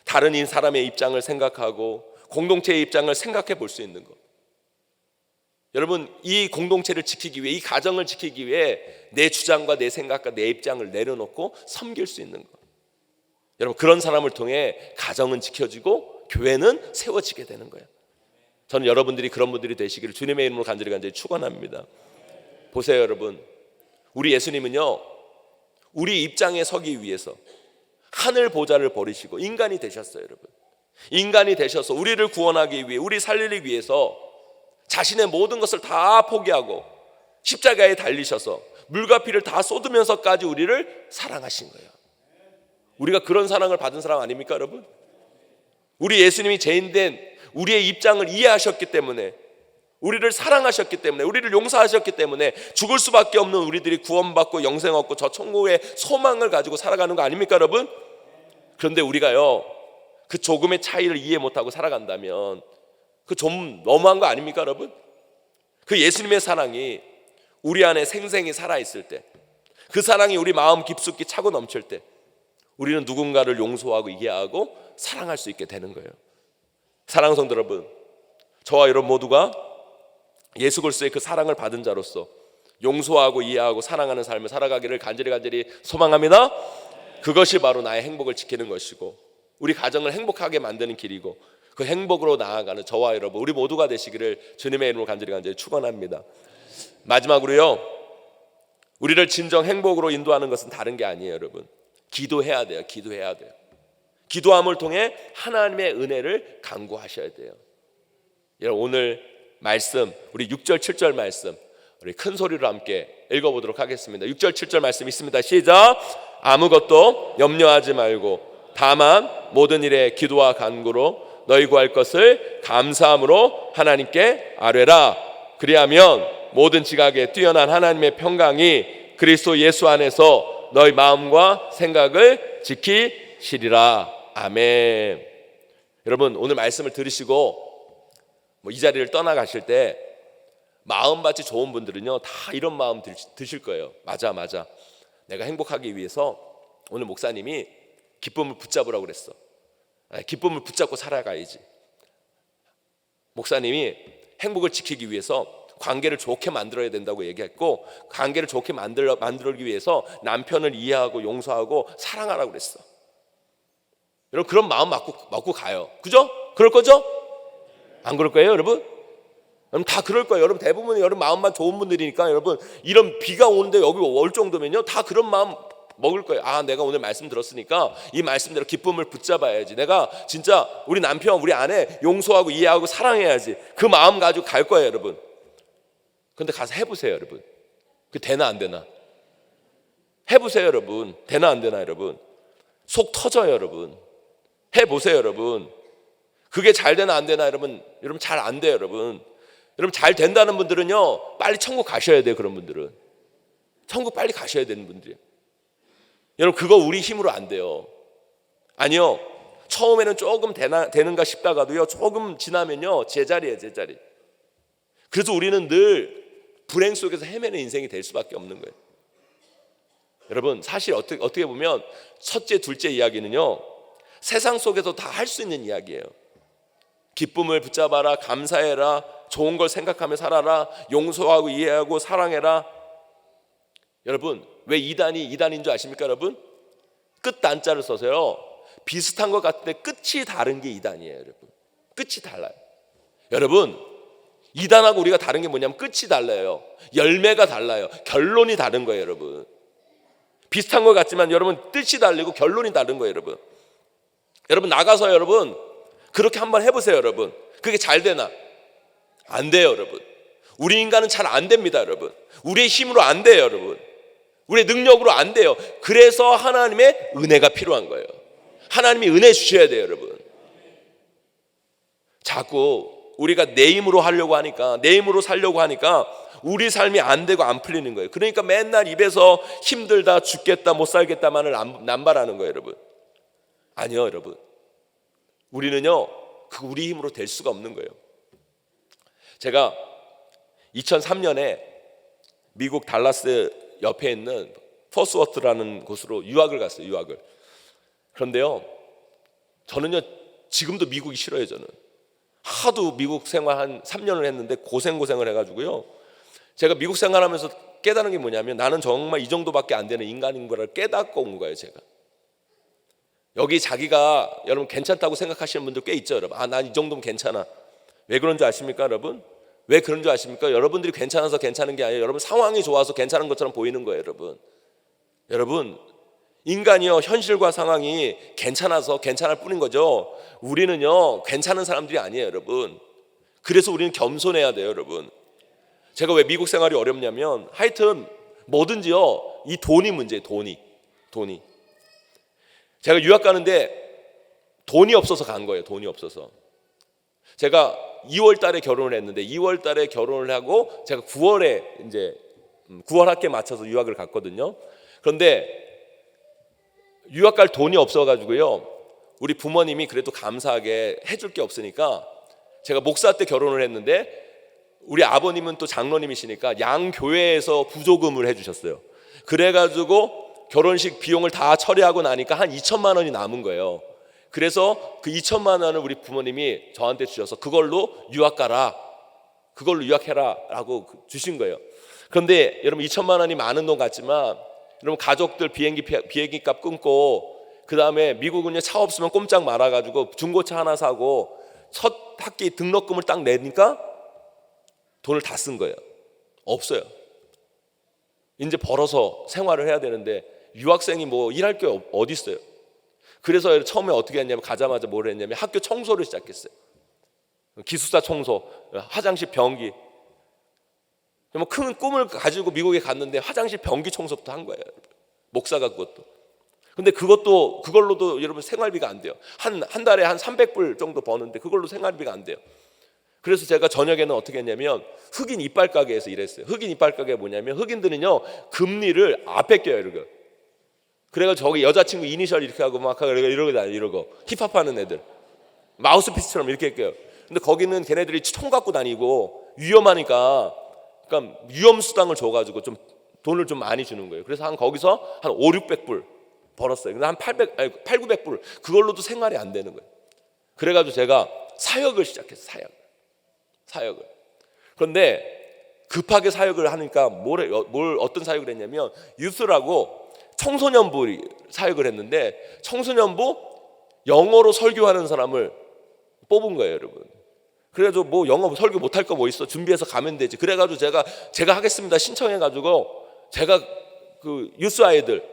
다른 사람의 입장을 생각하고 공동체의 입장을 생각해 볼 수 있는 것. 여러분, 이 공동체를 지키기 위해, 이 가정을 지키기 위해 내 주장과 내 생각과 내 입장을 내려놓고 섬길 수 있는 것. 여러분, 그런 사람을 통해 가정은 지켜지고 교회는 세워지게 되는 거예요. 저는 여러분들이 그런 분들이 되시기를 주님의 이름으로 간절히 축원합니다. 보세요, 여러분. 우리 예수님은요, 우리 입장에 서기 위해서 하늘 보좌를 버리시고 인간이 되셨어요, 여러분. 인간이 되셔서 우리를 구원하기 위해, 우리 살리기 위해서 자신의 모든 것을 다 포기하고 십자가에 달리셔서 물과 피를 다 쏟으면서까지 우리를 사랑하신 거예요. 우리가 그런 사랑을 받은 사람 아닙니까, 여러분? 우리 예수님이 죄인된 우리의 입장을 이해하셨기 때문에, 우리를 사랑하셨기 때문에, 우리를 용서하셨기 때문에 죽을 수밖에 없는 우리들이 구원받고 영생 얻고 저 천국의 소망을 가지고 살아가는 거 아닙니까, 여러분? 그런데 우리가요, 그 조금의 차이를 이해 못하고 살아간다면 그 좀 너무한 거 아닙니까, 여러분? 그 예수님의 사랑이 우리 안에 생생히 살아있을 때, 그 사랑이 우리 마음 깊숙이 차고 넘칠 때 우리는 누군가를 용서하고 이해하고 사랑할 수 있게 되는 거예요. 사랑하는 성도 여러분, 저와 여러분 모두가 예수 그리스도의 그 사랑을 받은 자로서 용서하고 이해하고 사랑하는 삶을 살아가기를 간절히 소망합니다. 그것이 바로 나의 행복을 지키는 것이고 우리 가정을 행복하게 만드는 길이고 그 행복으로 나아가는 저와 여러분 우리 모두가 되시기를 주님의 이름으로 간절히 축원합니다. 마지막으로요, 우리를 진정 행복으로 인도하는 것은 다른 게 아니에요, 여러분. 기도해야 돼요. 기도함을 통해 하나님의 은혜를 간구하셔야 돼요. 여러분, 오늘 말씀, 우리 6절 7절 말씀 우리 큰 소리로 함께 읽어보도록 하겠습니다. 6절 7절 말씀 있습니다. 시작. 아무것도 염려하지 말고 다만 모든 일에 기도와 간구로 너희 구할 것을 감사함으로 하나님께 아뢰라. 그리하면 모든 지각에 뛰어난 하나님의 평강이 그리스도 예수 안에서 너희 마음과 생각을 지키시리라. 아멘. 여러분, 오늘 말씀을 들으시고 이 자리를 떠나가실 때 마음밭이 좋은 분들은요 다 이런 마음 드실 거예요. 맞아. 내가 행복하기 위해서 오늘 목사님이 기쁨을 붙잡으라고 그랬어. 기쁨을 붙잡고 살아가야지. 목사님이 행복을 지키기 위해서 관계를 좋게 만들어야 된다고 얘기했고, 관계를 좋게 만들기 위해서 남편을 이해하고 용서하고 사랑하라고 그랬어. 여러분, 그런 마음 먹고 가요. 그죠? 그럴 거죠? 안 그럴 거예요, 여러분? 여러분 다 그럴 거예요. 여러분 대부분 여러분 마음만 좋은 분들이니까 여러분 이런 비가 오는데 여기 올 정도면요 다 그런 마음 먹을 거예요. 아, 내가 오늘 말씀 들었으니까 이 말씀대로 기쁨을 붙잡아야지. 내가 진짜 우리 남편, 우리 아내 용서하고 이해하고 사랑해야지. 그 마음 가지고 갈 거예요, 여러분. 근데 가서 해보세요, 여러분. 그 되나 안 되나? 해보세요, 여러분. 되나 안 되나, 여러분? 속 터져요, 여러분. 해보세요, 여러분. 그게 잘 되나 안 되나, 여러분 잘 안 돼요, 여러분. 여러분 잘 된다는 분들은요 빨리 천국 가셔야 돼요. 그런 분들은 천국 빨리 가셔야 되는 분들이에요. 여러분 그거 우리 힘으로 안 돼요. 아니요, 처음에는 조금 되는가 싶다가도요 조금 지나면요 제자리예요, 제자리. 그래서 우리는 늘 불행 속에서 헤매는 인생이 될 수밖에 없는 거예요. 여러분 사실 어떻게 보면 첫째 둘째 이야기는요 세상 속에서 다 할 수 있는 이야기예요. 기쁨을 붙잡아라, 감사해라, 좋은 걸 생각하며 살아라, 용서하고 이해하고 사랑해라. 여러분 왜 2단인 줄 아십니까, 여러분? 끝 단자를 써서요 비슷한 것 같은데 끝이 다른 게 2단이에요, 여러분. 끝이 달라요. 여러분 2단하고 우리가 다른 게 뭐냐면 끝이 달라요. 열매가 달라요. 결론이 다른 거예요, 여러분. 비슷한 것 같지만 여러분 뜻이 다르고 결론이 다른 거예요, 여러분. 여러분 나가서 여러분 그렇게 한번 해보세요, 여러분. 그게 잘 되나? 안 돼요, 여러분. 우리 인간은 잘 안 됩니다, 여러분. 우리의 힘으로 안 돼요, 여러분. 우리의 능력으로 안 돼요. 그래서 하나님의 은혜가 필요한 거예요. 하나님이 은혜 주셔야 돼요, 여러분. 자꾸 우리가 내 힘으로 하려고 하니까, 내 힘으로 살려고 하니까 우리 삶이 안 되고 안 풀리는 거예요. 그러니까 맨날 입에서 힘들다, 죽겠다, 못 살겠다만을 남발하는 거예요, 여러분. 아니요, 여러분. 우리는요, 우리 힘으로 될 수가 없는 거예요. 제가 2003년에 미국 달라스 옆에 있는 포스워트라는 곳으로 유학을 갔어요. 유학을. 그런데요, 저는요 지금도 미국이 싫어요. 저는 하도 미국 생활 한 3년을 했는데 고생을 해가지고요, 제가 미국 생활하면서 깨달은 게 뭐냐면, 나는 정말 이 정도밖에 안 되는 인간인 거를 깨닫고 온 거예요. 제가 여기 자기가 여러분 괜찮다고 생각하시는 분들 꽤 있죠, 여러분. 난 이 정도면 괜찮아. 왜 그런 줄 아십니까, 여러분? 왜 그런 줄 아십니까? 여러분들이 괜찮아서 괜찮은 게 아니에요. 여러분 상황이 좋아서 괜찮은 것처럼 보이는 거예요, 여러분. 여러분, 인간이요, 현실과 상황이 괜찮아서 괜찮을 뿐인 거죠. 우리는요 괜찮은 사람들이 아니에요, 여러분. 그래서 우리는 겸손해야 돼요, 여러분. 제가 왜 미국 생활이 어렵냐면, 하여튼 뭐든지요, 이 돈이 문제예요. 돈이. 제가 유학 가는데 돈이 없어서 간 거예요. 돈이 없어서. 제가 2월 달에 결혼을 했는데, 2월 달에 결혼을 하고 제가 9월에 이제 9월 학기에 맞춰서 유학을 갔거든요. 그런데 유학 갈 돈이 없어가지고요, 우리 부모님이 그래도 감사하게 해줄 게 없으니까, 제가 목사 때 결혼을 했는데 우리 아버님은 또 장로님이시니까 양교회에서 부조금을 해주셨어요. 그래가지고 결혼식 비용을 다 처리하고 나니까 한 2천만 원이 남은 거예요. 그래서 그 2천만 원을 우리 부모님이 저한테 주셔서 그걸로 유학 가라, 그걸로 유학해라 라고 주신 거예요. 그런데 여러분, 2천만 원이 많은 돈 같지만, 여러분 가족들 비행기 값 끊고, 그 다음에 미국은요 차 없으면 꼼짝 말아가지고 중고차 하나 사고 첫 학기 등록금을 딱 내니까 돈을 다 쓴 거예요. 없어요. 이제 벌어서 생활을 해야 되는데 유학생이 뭐 일할 게 어디 있어요. 그래서 처음에 어떻게 했냐면, 가자마자 뭘 했냐면 학교 청소를 시작했어요. 기숙사 청소, 화장실 변기. 뭐 큰 꿈을 가지고 미국에 갔는데 화장실 변기 청소부터 한 거예요, 목사가. 그것도. 근데 그걸로도 여러분 생활비가 안 돼요. 한 달에 한 300불 정도 버는데 그걸로 생활비가 안 돼요. 그래서 제가 저녁에는 어떻게 했냐면 흑인 이빨 가게에서 일했어요. 흑인 이빨 가게가 뭐냐면, 흑인들은요 금리를 앞에 껴요, 이러고. 그래가지고 저기 여자친구 이니셜 이렇게 하고 막 이러고 힙합하는 애들 마우스피스처럼 이렇게 껴요. 근데 거기는 걔네들이 총 갖고 다니고 위험하니까, 그러니까 위험수당을 줘가지고 좀 돈을 좀 많이 주는 거예요. 그래서 거기서 한 5, 600불 벌었어요. 근데 한 8, 900불 그걸로도 생활이 안 되는 거예요. 그래가지고 제가 사역을 시작했어요. 사역을. 그런데 급하게 사역을 하니까 어떤 사역을 했냐면, 유스라고 청소년부 사역을 했는데, 청소년부 영어로 설교하는 사람을 뽑은 거예요, 여러분. 그래가지고 뭐 영어 설교 못할 거 뭐 있어, 준비해서 가면 되지. 그래가지고 제가 하겠습니다 신청해가지고, 제가 그 유스 아이들,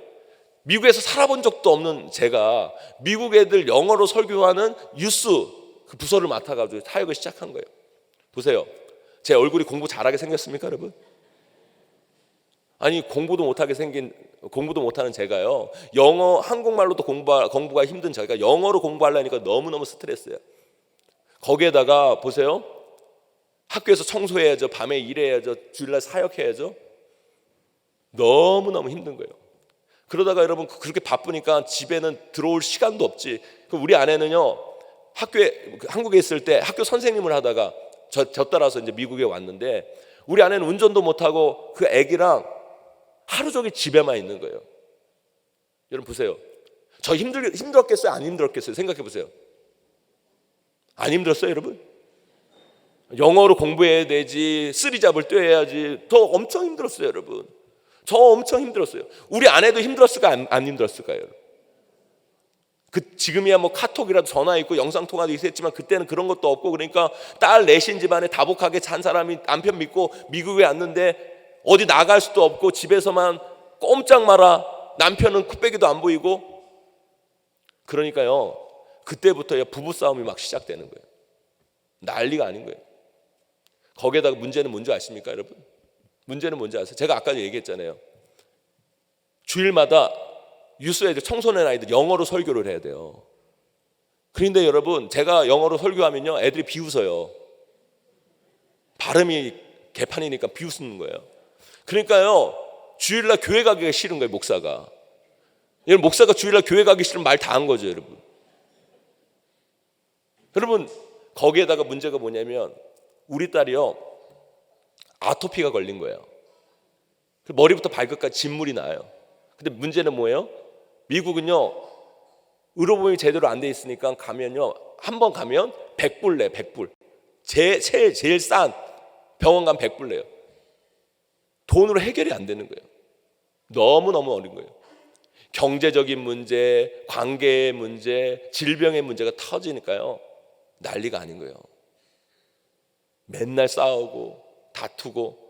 미국에서 살아본 적도 없는 제가 미국 애들 영어로 설교하는 유스 그 부서를 맡아가지고 사역을 시작한 거예요. 보세요, 제 얼굴이 공부 잘하게 생겼습니까, 여러분? 아니, 공부도 못하는 제가요, 영어 한국말로도 공부가 힘든 제가 영어로 공부하려니까 너무너무 스트레스예요. 거기에다가 보세요, 학교에서 청소해야죠, 밤에 일해야죠, 주일날 사역해야죠. 너무너무 힘든 거예요. 그러다가 여러분 그렇게 바쁘니까 집에는 들어올 시간도 없지. 그럼 우리 아내는요, 한국에 있을 때 학교 선생님을 하다가 저 따라서 이제 미국에 왔는데, 우리 아내는 운전도 못하고 그 애기랑 하루 종일 집에만 있는 거예요. 여러분 보세요, 저 힘들었겠어요, 안 힘들었겠어요? 생각해 보세요. 안 힘들었어요, 여러분? 영어로 공부해야 되지, 쓰리잡을 떼야지. 더 엄청 힘들었어요, 여러분. 저 엄청 힘들었어요. 우리 아내도 힘들었을까, 안 힘들었을까요? 지금이야 뭐 카톡이라도 전화 있고 영상 통화도 있었지만, 그때는 그런 것도 없고, 그러니까 딸 넷인 집안에 다복하게 산 사람이 남편 믿고 미국에 왔는데 어디 나갈 수도 없고 집에서만 꼼짝 마라. 남편은 코빼기도 안 보이고. 그러니까요, 그때부터 부부싸움이 막 시작되는 거예요. 난리가 아닌 거예요. 거기에다가 문제는 뭔지 아십니까, 여러분? 문제는 뭔지 아세요? 제가 아까 얘기했잖아요. 주일마다 유스 애들, 청소년 아이들 영어로 설교를 해야 돼요. 그런데 여러분, 제가 영어로 설교하면요, 애들이 비웃어요. 발음이 개판이니까 비웃는 거예요. 그러니까요, 주일날 교회 가기가 싫은 거예요, 목사가. 여러분, 목사가 주일날 교회 가기 싫으면 말 다 한 거죠, 여러분. 여러분, 거기에다가 문제가 뭐냐면 우리 딸이요, 아토피가 걸린 거예요. 머리부터 발끝까지 진물이 나요. 근데 문제는 뭐예요? 미국은요, 의료보험이 제대로 안 돼 있으니까 가면요, 한 번 가면 100불 내, 100불. 제일 싼 병원 가면 100불 내요. 돈으로 해결이 안 되는 거예요. 너무너무 어린 거예요. 경제적인 문제, 관계의 문제, 질병의 문제가 터지니까요, 난리가 아닌 거예요. 맨날 싸우고 다투고.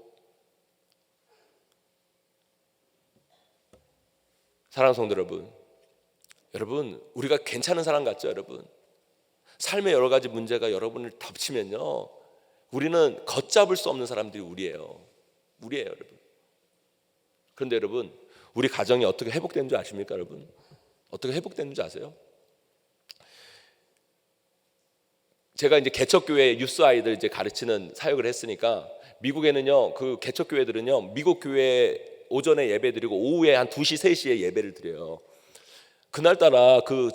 사랑하는 성도 여러분, 우리가 괜찮은 사람 같죠, 여러분? 삶의 여러 가지 문제가 여러분을 덮치면요, 우리는 걷잡을 수 없는 사람들이 우리예요, 여러분. 그런데 여러분, 우리 가정이 어떻게 회복되는 줄 아십니까, 여러분? 어떻게 회복되는 줄 아세요? 제가 이제 개척교회 유스 아이들 이제 가르치는 사역을 했으니까, 미국에는요, 그 개척교회들은요, 미국 교회 오전에 예배 드리고 오후에 한 2시, 3시에 예배를 드려요. 그날따라 그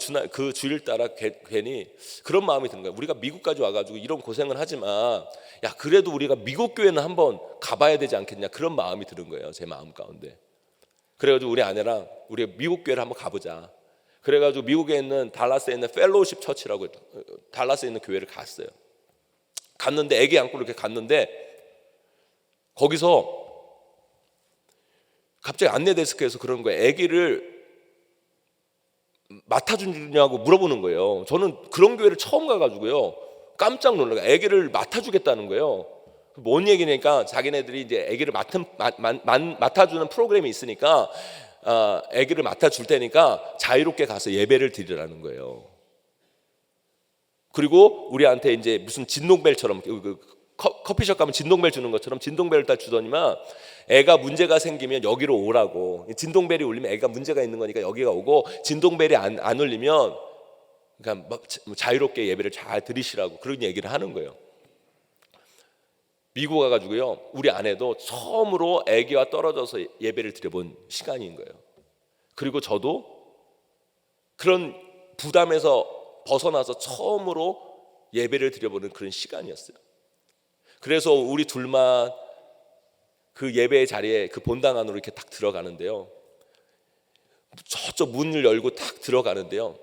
주일 따라 괜히 그런 마음이 드는 거예요. 우리가 미국까지 와가지고 이런 고생을 하지만, 야, 그래도 우리가 미국 교회는 한번 가봐야 되지 않겠냐, 그런 마음이 드는 거예요, 제 마음 가운데. 그래가지고 우리 아내랑 우리 미국 교회를 한번 가보자. 그래가지고 미국에 있는 달라스에 있는 펠로우십 처치라고, 달라스에 있는 교회를 갔어요. 갔는데, 애기 안고 이렇게 갔는데, 거기서 갑자기 안내 데스크에서 그러는 거예요. 애기를 맡아주냐고 물어보는 거예요. 저는 그런 교회를 처음 가가지고요, 깜짝 놀라요. 애기를 맡아주겠다는 거예요. 뭔 얘기냐니까, 자기네들이 이제 애기를 맡아주는 프로그램이 있으니까, 애기를 맡아줄 테니까 자유롭게 가서 예배를 드리라는 거예요. 그리고 우리한테 이제 무슨 진동벨처럼, 커피숍 가면 진동벨 주는 것처럼 진동벨을 다 주더니만, 애가 문제가 생기면 여기로 오라고. 진동벨이 울리면 애가 문제가 있는 거니까 여기가 오고, 진동벨이 안 울리면 그러니까 자유롭게 예배를 잘 드리시라고, 그런 얘기를 하는 거예요. 미국 가가지고요, 우리 아내도 처음으로 애기와 떨어져서 예배를 드려본 시간인 거예요. 그리고 저도 그런 부담에서 벗어나서 처음으로 예배를 드려보는 그런 시간이었어요. 그래서 우리 둘만 그 예배의 자리에, 그 본당 안으로 이렇게 딱 들어가는데요, 저쪽 문을 열고 딱 들어가는데요,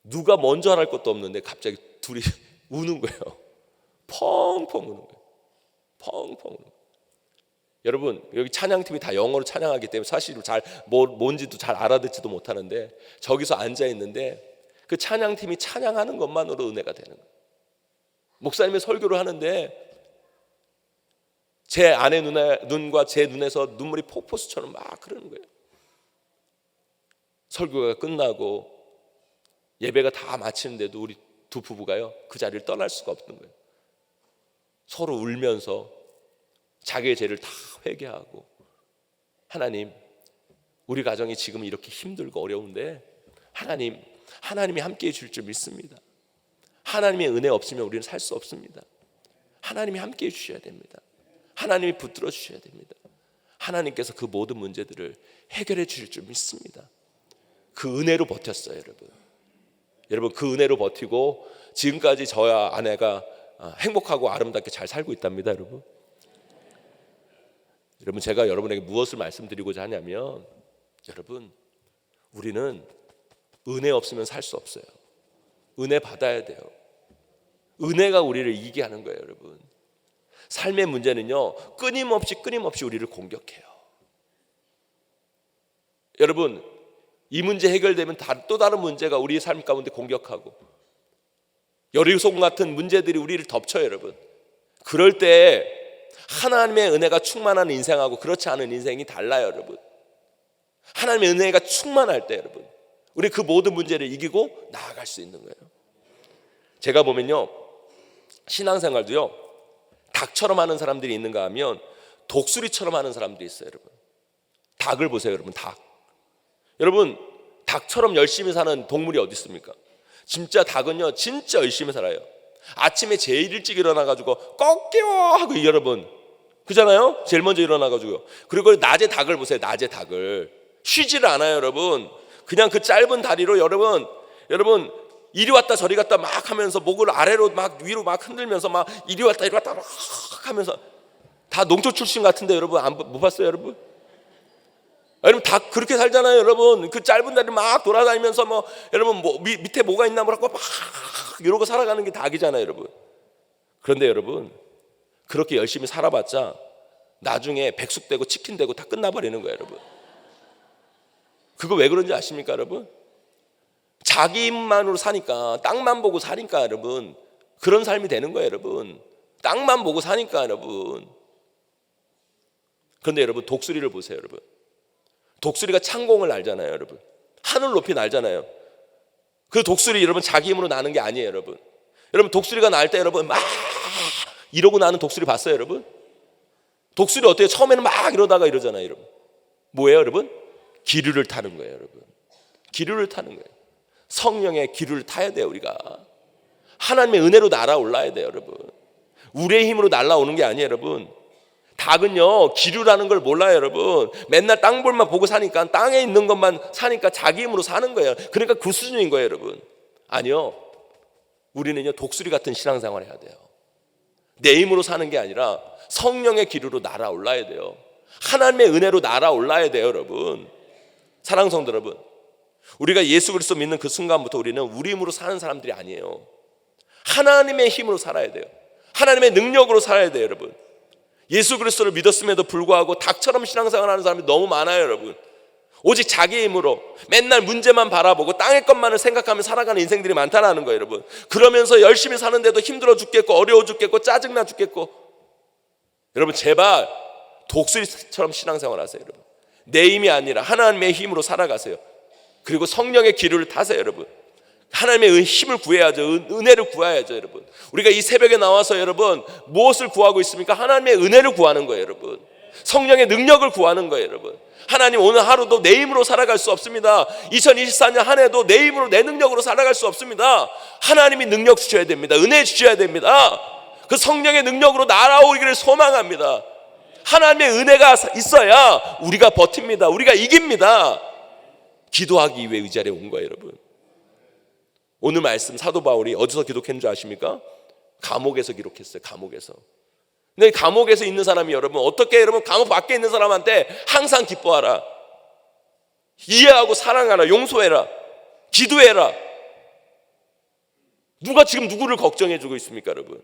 누가 먼저 할 것도 없는데 갑자기 둘이 우는 거예요. 펑펑 우는 거예요. 펑펑. 여러분, 여기 찬양팀이 다 영어로 찬양하기 때문에 사실 뭔지도 잘 알아듣지도 못하는데, 저기서 앉아 있는데 그 찬양팀이 찬양하는 것만으로 은혜가 되는 거예요. 목사님의 설교를 하는데 제 아내 눈과 제 눈에서 눈물이 폭포수처럼 막 흐르는 거예요. 설교가 끝나고 예배가 다 마치는데도 우리 두 부부가요, 그 자리를 떠날 수가 없는 거예요. 서로 울면서 자기의 죄를 다 회개하고, 하나님, 우리 가정이 지금 이렇게 힘들고 어려운데 하나님이 함께해 줄 줄 믿습니다. 하나님의 은혜 없으면 우리는 살 수 없습니다. 하나님이 함께해 주셔야 됩니다. 하나님이 붙들어 주셔야 됩니다. 하나님께서 그 모든 문제들을 해결해 주실 줄 믿습니다. 그 은혜로 버텼어요, 여러분. 그 은혜로 버티고 지금까지 저와 아내가 행복하고 아름답게 잘 살고 있답니다, 여러분. 제가 여러분에게 무엇을 말씀드리고자 하냐면, 여러분, 우리는 은혜 없으면 살 수 없어요. 은혜 받아야 돼요. 은혜가 우리를 이기게 하는 거예요, 여러분. 삶의 문제는요, 끊임없이 우리를 공격해요. 여러분, 이 문제 해결되면 또 다른 문제가 우리의 삶 가운데 공격하고, 여리고성 같은 문제들이 우리를 덮쳐요, 여러분. 그럴 때 하나님의 은혜가 충만한 인생하고 그렇지 않은 인생이 달라요, 여러분. 하나님의 은혜가 충만할 때, 여러분, 우리 그 모든 문제를 이기고 나아갈 수 있는 거예요. 제가 보면요, 신앙생활도요, 닭처럼 하는 사람들이 있는가 하면 독수리처럼 하는 사람들이 있어요, 여러분. 닭을 보세요, 여러분. 닭. 여러분, 닭처럼 열심히 사는 동물이 어디 있습니까? 진짜 닭은요, 진짜 열심히 살아요. 아침에 제일 일찍 일어나가지고 꺾여 하고, 여러분 그잖아요. 제일 먼저 일어나가지고. 그리고 낮에 닭을 보세요. 낮에 닭을 쉬지를 않아요, 여러분. 그냥 그 짧은 다리로 여러분 이리 왔다 저리 갔다 막 하면서 목을 아래로 막 위로 막 흔들면서 막 이리 왔다 막 하면서, 다 농촌 출신 같은데 여러분 못 봤어요, 여러분? 여러분 다 그렇게 살잖아요, 여러분. 그 짧은 다리 막 돌아다니면서 뭐 여러분 밑에 뭐가 있나 뭐라고 막 이러고 살아가는 게 닭이잖아요, 여러분. 그런데 여러분 그렇게 열심히 살아봤자 나중에 백숙 되고 치킨 되고 다 끝나버리는 거예요, 여러분. 그거 왜 그런지 아십니까, 여러분? 자기 입만으로 사니까, 땅만 보고 사니까 여러분 그런 삶이 되는 거예요, 여러분. 땅만 보고 사니까 여러분. 그런데 여러분 독수리를 보세요, 여러분. 독수리가 창공을 날잖아요, 여러분. 하늘 높이 날잖아요. 그 독수리 여러분 자기 힘으로 나는 게 아니에요, 여러분. 여러분 독수리가 날 때 여러분 막 이러고 나는 독수리 봤어요, 여러분? 독수리 어때요? 처음에는 막 이러다가 이러잖아요, 여러분. 뭐예요, 여러분? 기류를 타는 거예요, 여러분. 기류를 타는 거예요. 성령의 기류를 타야 돼요, 우리가. 하나님의 은혜로 날아올라야 돼요, 여러분. 우리의 힘으로 날아오는 게 아니에요, 여러분. 닭은요 기류라는 걸 몰라요, 여러분. 맨날 땅볼만 보고 사니까, 땅에 있는 것만 사니까 자기 힘으로 사는 거예요. 그러니까 그 수준인 거예요, 여러분. 아니요, 우리는요 독수리 같은 신앙생활을 해야 돼요. 내 힘으로 사는 게 아니라 성령의 기류로 날아올라야 돼요. 하나님의 은혜로 날아올라야 돼요, 여러분. 사랑하는 성도 여러분, 우리가 예수 그리스도 믿는 그 순간부터 우리는 우리 힘으로 사는 사람들이 아니에요. 하나님의 힘으로 살아야 돼요. 하나님의 능력으로 살아야 돼요, 여러분. 예수 그리스도를 믿었음에도 불구하고 닭처럼 신앙생활하는 사람이 너무 많아요, 여러분. 오직 자기 힘으로 맨날 문제만 바라보고 땅의 것만을 생각하며 살아가는 인생들이 많다는 거예요, 여러분. 그러면서 열심히 사는데도 힘들어 죽겠고 어려워 죽겠고 짜증나 죽겠고. 여러분 제발 독수리처럼 신앙생활하세요, 여러분. 내 힘이 아니라 하나님의 힘으로 살아가세요. 그리고 성령의 기류를 타세요, 여러분. 하나님의 힘을 구해야죠. 은혜를 구해야죠, 여러분. 우리가 이 새벽에 나와서 여러분 무엇을 구하고 있습니까? 하나님의 은혜를 구하는 거예요, 여러분. 성령의 능력을 구하는 거예요, 여러분. 하나님 오늘 하루도 내 힘으로 살아갈 수 없습니다. 2024년 한 해도 내 힘으로 내 능력으로 살아갈 수 없습니다. 하나님이 능력 주셔야 됩니다. 은혜 주셔야 됩니다. 그 성령의 능력으로 날아오기를 소망합니다. 하나님의 은혜가 있어야 우리가 버팁니다. 우리가 이깁니다. 기도하기 위해 이 자리에 온 거예요, 여러분. 오늘 말씀 사도 바울이 어디서 기록했는 줄 아십니까? 감옥에서 기록했어요. 감옥에서. 근데 감옥에서 있는 사람이 여러분 어떻게, 여러분 감옥 밖에 있는 사람한테 항상 기뻐하라, 이해하고 사랑하라, 용서해라, 기도해라. 누가 지금 누구를 걱정해 주고 있습니까, 여러분?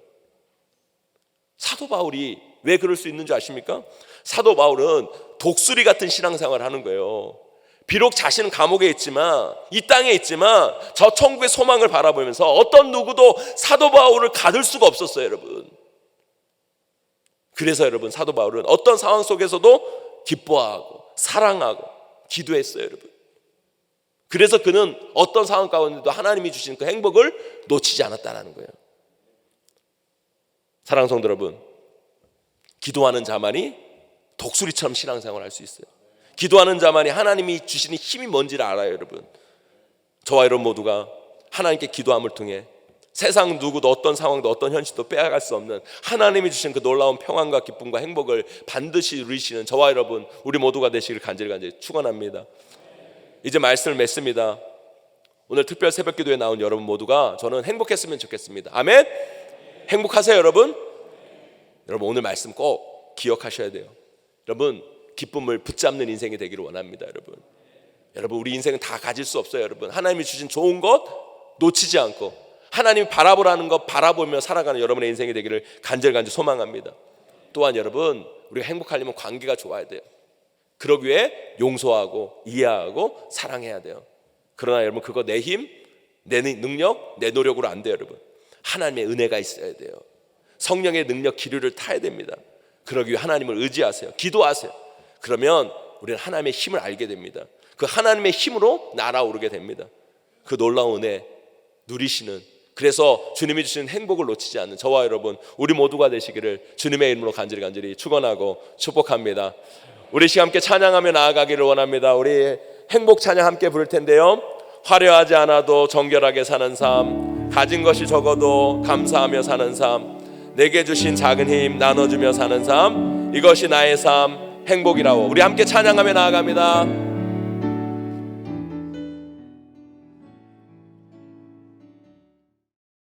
사도 바울이 왜 그럴 수 있는 줄 아십니까? 사도 바울은 독수리 같은 신앙생활을 하는 거예요. 비록 자신은 감옥에 있지만, 이 땅에 있지만 저 천국의 소망을 바라보면서 어떤 누구도 사도 바울을 가둘 수가 없었어요, 여러분. 그래서 여러분 사도 바울은 어떤 상황 속에서도 기뻐하고 사랑하고 기도했어요, 여러분. 그래서 그는 어떤 상황 가운데도 하나님이 주신 그 행복을 놓치지 않았다는 거예요. 사랑하는 성도 여러분, 기도하는 자만이 독수리처럼 신앙생활을 할 수 있어요. 기도하는 자만이 하나님이 주시는 힘이 뭔지를 알아요, 여러분. 저와 여러분 모두가 하나님께 기도함을 통해 세상 누구도 어떤 상황도 어떤 현실도 빼앗갈 수 없는 하나님이 주신 그 놀라운 평안과 기쁨과 행복을 반드시 누리시는 저와 여러분 우리 모두가 되시길 간절히 축원합니다. 이제 말씀을 맺습니다. 오늘 특별 새벽기도에 나온 여러분 모두가 저는 행복했으면 좋겠습니다. 아멘. 행복하세요, 여러분. 여러분 오늘 말씀 꼭 기억하셔야 돼요. 여러분 기쁨을 붙잡는 인생이 되기를 원합니다, 여러분. 여러분 우리 인생은 다 가질 수 없어요, 여러분. 하나님이 주신 좋은 것 놓치지 않고 하나님이 바라보라는 것 바라보며 살아가는 여러분의 인생이 되기를 간절히 소망합니다. 또한 여러분 우리가 행복하려면 관계가 좋아야 돼요. 그러기 위해 용서하고 이해하고 사랑해야 돼요. 그러나 여러분 그거 내 힘, 내 능력, 내 노력으로 안 돼요, 여러분. 하나님의 은혜가 있어야 돼요. 성령의 능력 기류를 타야 됩니다. 그러기 위해 하나님을 의지하세요. 기도하세요. 그러면 우리는 하나님의 힘을 알게 됩니다. 그 하나님의 힘으로 날아오르게 됩니다. 그 놀라운 은혜 누리시는, 그래서 주님이 주시는 행복을 놓치지 않는 저와 여러분 우리 모두가 되시기를 주님의 이름으로 간절히 축원하고 축복합니다. 우리 시간 함께 찬양하며 나아가기를 원합니다. 우리 행복 찬양 함께 부를 텐데요. 화려하지 않아도 정결하게 사는 삶, 가진 것이 적어도 감사하며 사는 삶, 내게 주신 작은 힘 나눠주며 사는 삶, 이것이 나의 삶 행복이라고 우리 함께 찬양하며 나아갑니다.